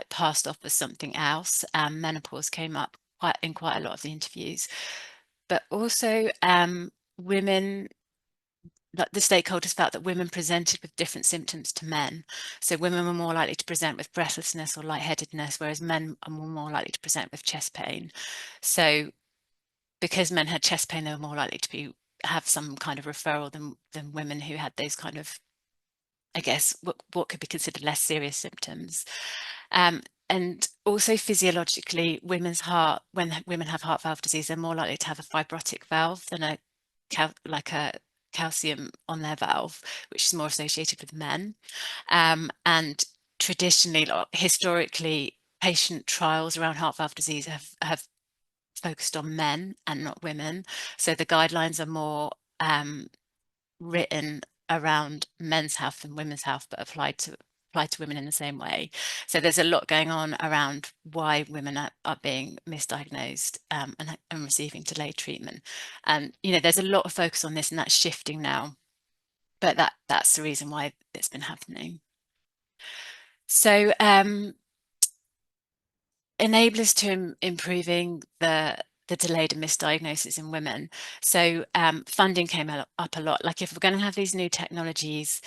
passed off as something else. Menopause came up in quite a lot of the interviews, but also women. The stakeholders felt that women presented with different symptoms to men. So women were more likely to present with breathlessness or lightheadedness, whereas men are more likely to present with chest pain. So because men had chest pain, they were more likely to have some kind of referral than women who had those kind of, I guess, what could be considered less serious symptoms. And also physiologically, when women have heart valve disease, they're more likely to have a fibrotic valve than a calcium on their valve, which is more associated with men. And traditionally, historically, patient trials around heart valve disease have focused on men and not women. So the guidelines are more written around men's health than women's health, but applied to women in the same way. So there's a lot going on around why women are being misdiagnosed and receiving delayed treatment. And there's a lot of focus on this, and that's shifting now. But that's the reason why it's been happening. So enablers to improving the delayed and misdiagnosis in women. So funding came up a lot. If we're going to have these new technologies,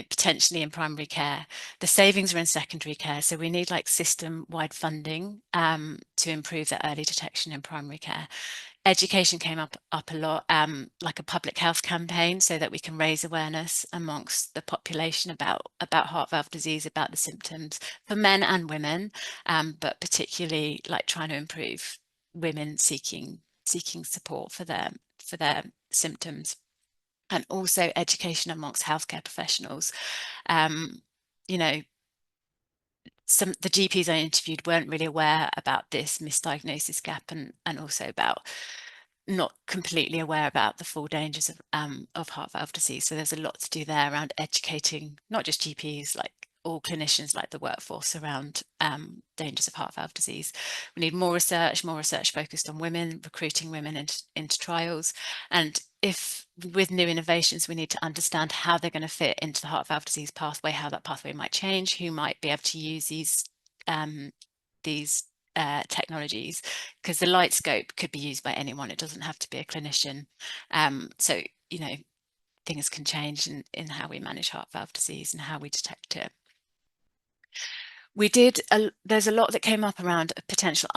potentially in primary care, the savings are in secondary care. So we need system-wide funding to improve the early detection in primary care. Education came up a lot, like a public health campaign, so that we can raise awareness amongst the population about heart valve disease, about the symptoms for men and women, but particularly like trying to improve women seeking support for their symptoms, and also education amongst healthcare professionals. You know, the GPs I interviewed weren't really aware about this misdiagnosis gap, and also about not completely aware about the full dangers of heart valve disease. So there's a lot to do there around educating not just GPs, like all clinicians, like the workforce, around dangers of heart valve disease. We need more research focused on women, recruiting women into trials. And if with new innovations, we need to understand how they're going to fit into the heart valve disease pathway, how that pathway might change, who might be able to use these technologies, because the light scope could be used by anyone. It doesn't have to be a clinician. So, you know, things can change in how we manage heart valve disease and how we detect it. There's a lot that came up around potential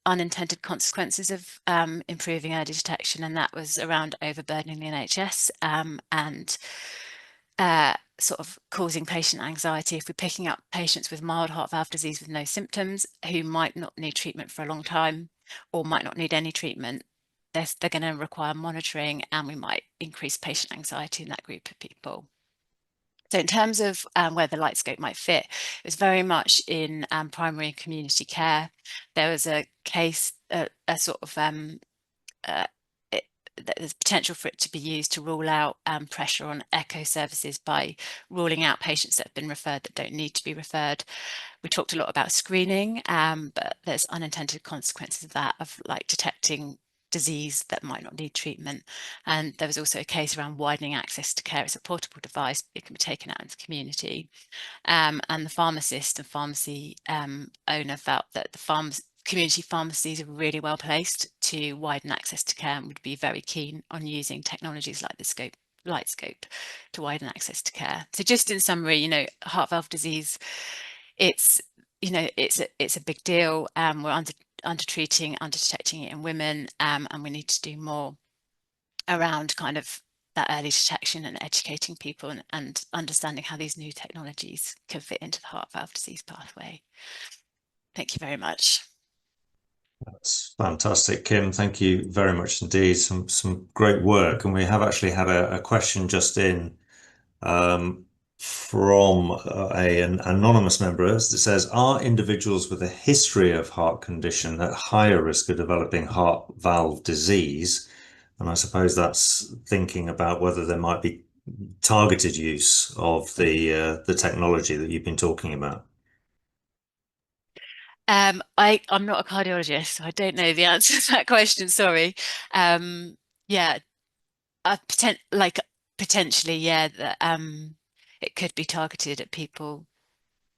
unintended consequences of improving early detection, and that was around overburdening the NHS and sort of causing patient anxiety. If we're picking up patients with mild heart valve disease with no symptoms, who might not need treatment for a long time or might not need any treatment, they're going to require monitoring, and we might increase patient anxiety in that group of people. So in terms of where the light scope might fit, it was very much in primary and community care. There was a case, a sort of there's potential for it to be used to rule out pressure on echo services by ruling out patients that have been referred that don't need to be referred. We talked a lot about screening, but there's unintended consequences of that, of like detecting disease that might not need treatment. And there was also a case around widening access to care. It's a portable device, it can be taken out into the community. And the pharmacist and pharmacy owner felt that the community pharmacies are really well placed to widen access to care, and would be very keen on using technologies like the light scope to widen access to care. So just in summary, you know, heart valve disease, it's a big deal. We're under-treating, under-detecting it in women, and we need to do more around kind of that early detection and educating people and understanding how these new technologies can fit into the heart valve disease pathway. Thank you very much. That's fantastic, Kim. Thank you very much indeed. Some great work, and we have actually had a question just in from an anonymous member that says, are individuals with a history of heart condition at higher risk of developing heart valve disease? And I suppose that's thinking about whether there might be targeted use of the technology that you've been talking about. I'm not a cardiologist, so I don't know the answer to that question, sorry. Yeah, potentially, yeah, that it could be targeted at people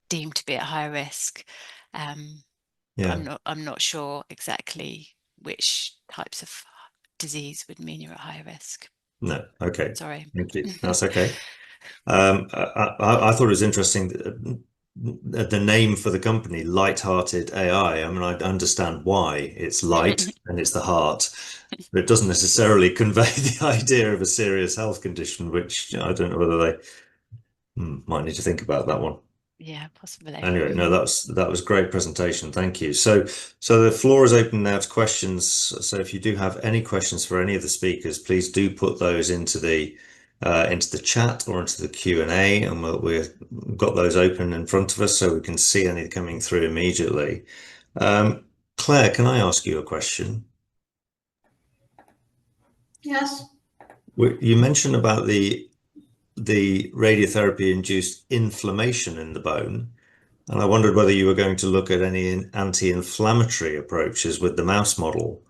deemed to be at high risk. Yeah. I'm not sure exactly which types of disease would mean you're at high risk. No, okay. Sorry. Thank you. That's okay. I thought it was interesting the name for the company, Light-Hearted AI. I mean, I understand why it's light and it's the heart, but it doesn't necessarily convey the idea of a serious health condition, which I don't know whether they might need to think about that one. Yeah, possibly. Anyway, no, that was great presentation. Thank you. So the floor is open now to questions. So if you do have any questions for any of the speakers, please do put those into the chat or into the Q&A, and we've got those open in front of us so we can see any coming through immediately. Claire, can I ask you a question? Yes. You mentioned about the radiotherapy-induced inflammation in the bone. And I wondered whether you were going to look at any anti-inflammatory approaches with the mouse model,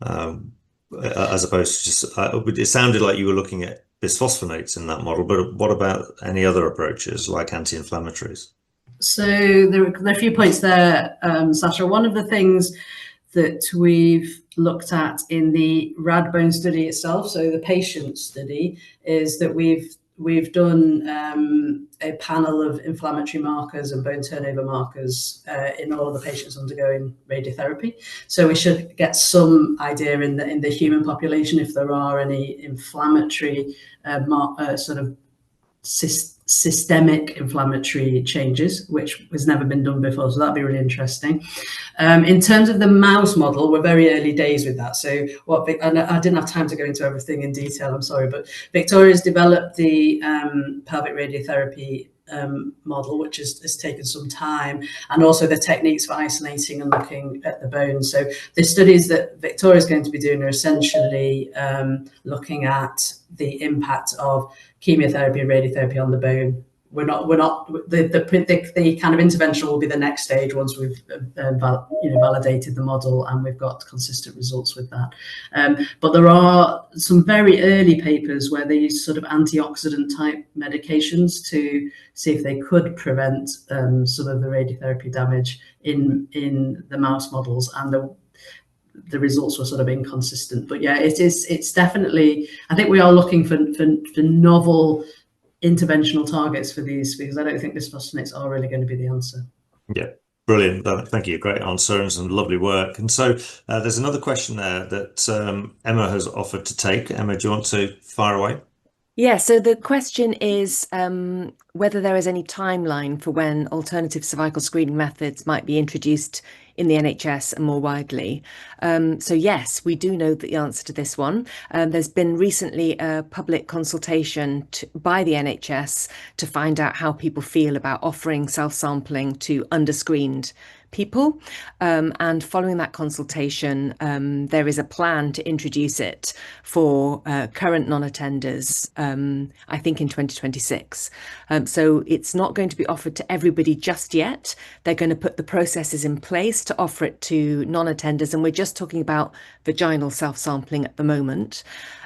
as opposed to just, it sounded like you were looking at bisphosphonates in that model, but what about any other approaches like anti-inflammatories? So there are a few points there, Sacha. One of the things that we've looked at in the RADBONE study itself, so the patient study, is that we've we've done a panel of inflammatory markers and bone turnover markers in all of the patients undergoing radiotherapy. So we should get some idea in the human population if there are any inflammatory sort of systemic inflammatory changes, which has never been done before. So that'd be really interesting. In terms of the mouse model, we're very early days with that. So and I didn't have time to go into everything in detail, I'm sorry, but Victoria's developed the pelvic radiotherapy model, which has taken some time, and also the techniques for isolating and looking at the bone. So the studies that Victoria is going to be doing are essentially looking at the impact of chemotherapy and radiotherapy on the bone. The kind of intervention will be the next stage once we've validated the model and we've got consistent results with that. But there are some very early papers where they use sort of antioxidant type medications to see if they could prevent some of the radiotherapy damage in the mouse models, and the results were sort of inconsistent. But yeah, it's definitely, I think we are looking for novel interventional targets for these, because I don't think bisphosphonates are really going to be the answer. Yeah, brilliant. Thank you. Great answer and some lovely work. And so there's another question there that Emma has offered to take. Emma, do you want to fire away? Yeah, so the question is whether there is any timeline for when alternative cervical screening methods might be introduced in the NHS and more widely. So yes, we do know the answer to this one. There's been recently a public consultation by the NHS to find out how people feel about offering self-sampling to underscreened people, and following that consultation, there is a plan to introduce it for current non-attenders, I think in 2026. So it's not going to be offered to everybody just yet. They're going to put the processes in place to offer it to non-attenders, and we're just talking about vaginal self-sampling at the moment.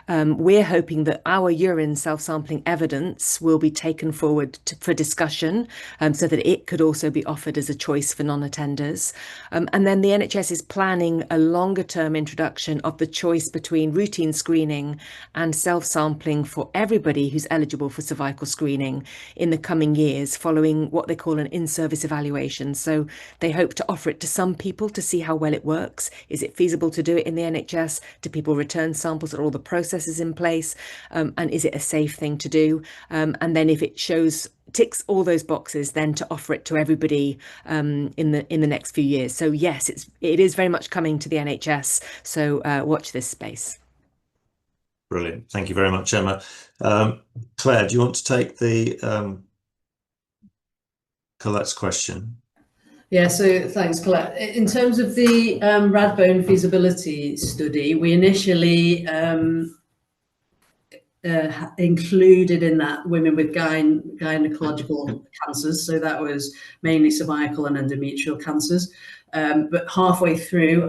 We're hoping that our urine self-sampling evidence will be taken forward for discussion, so that it could also be offered as a choice for non-attenders. And then the NHS is planning a longer term introduction of the choice between routine screening and self-sampling for everybody who's eligible for cervical screening in the coming years, following what they call an in-service evaluation. So they hope to offer it to some people to see how well it works. Is it feasible to do it in the NHS? Do people return samples? Are all the processes in place? And is it a safe thing to do? And then if it ticks all those boxes, then to offer it to everybody in the next few years. So yes, it is very much coming to the NHS. So watch this space. Brilliant. Thank you very much, Emma. Claire, do you want to take the Colette's question? Yeah, so thanks, Colette. In terms of the RADBONE feasibility study, we initially included in that women with gynecological cancers. So that was mainly cervical and endometrial cancers. But halfway through,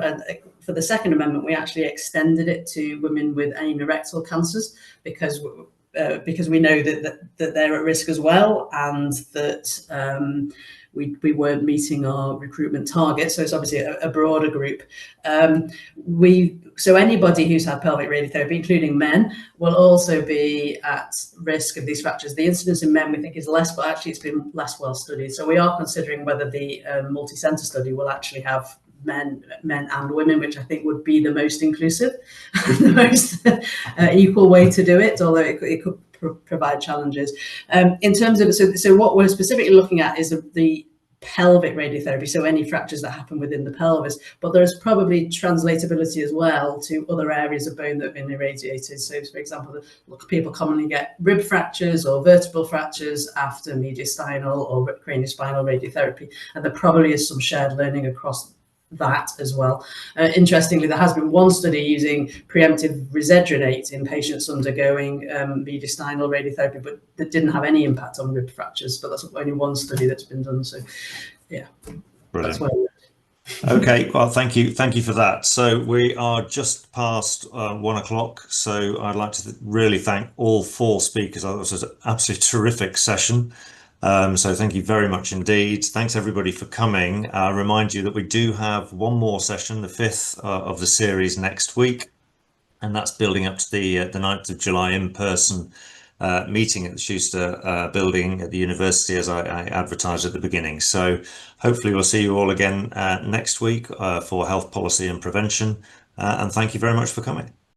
for the second amendment, we actually extended it to women with anorectal cancers because we know that they're at risk as well, and that we weren't meeting our recruitment target. So it's obviously a broader group. So anybody who's had pelvic radiotherapy, including men, will also be at risk of these fractures. The incidence in men we think is less, but actually it's been less well studied. So we are considering whether the multi-center study will actually have men and women, which I think would be the most inclusive, the most equal way to do it, although it could provide challenges. In terms of, so what we're specifically looking at is the pelvic radiotherapy, so any fractures that happen within the pelvis, but there's probably translatability as well to other areas of bone that have been irradiated. So for example, people commonly get rib fractures or vertebral fractures after mediastinal or craniospinal radiotherapy, and there probably is some shared learning across that as well. Interestingly, there has been one study using preemptive risedronate in patients undergoing mediastinal radiotherapy, but that didn't have any impact on rib fractures. But that's only one study that's been done. So, yeah, brilliant. That's where Okay, well, thank you for that. So we are just past 1 o'clock. So I'd like to really thank all 4 speakers. It was an absolutely terrific session. So thank you very much indeed. Thanks everybody for coming. I remind you that we do have one more session, the 5th of the series next week, and that's building up to the 9th of July in-person meeting at the Schuster building at the university, as I advertised at the beginning. So hopefully we'll see you all again next week for health policy and prevention. And thank you very much for coming.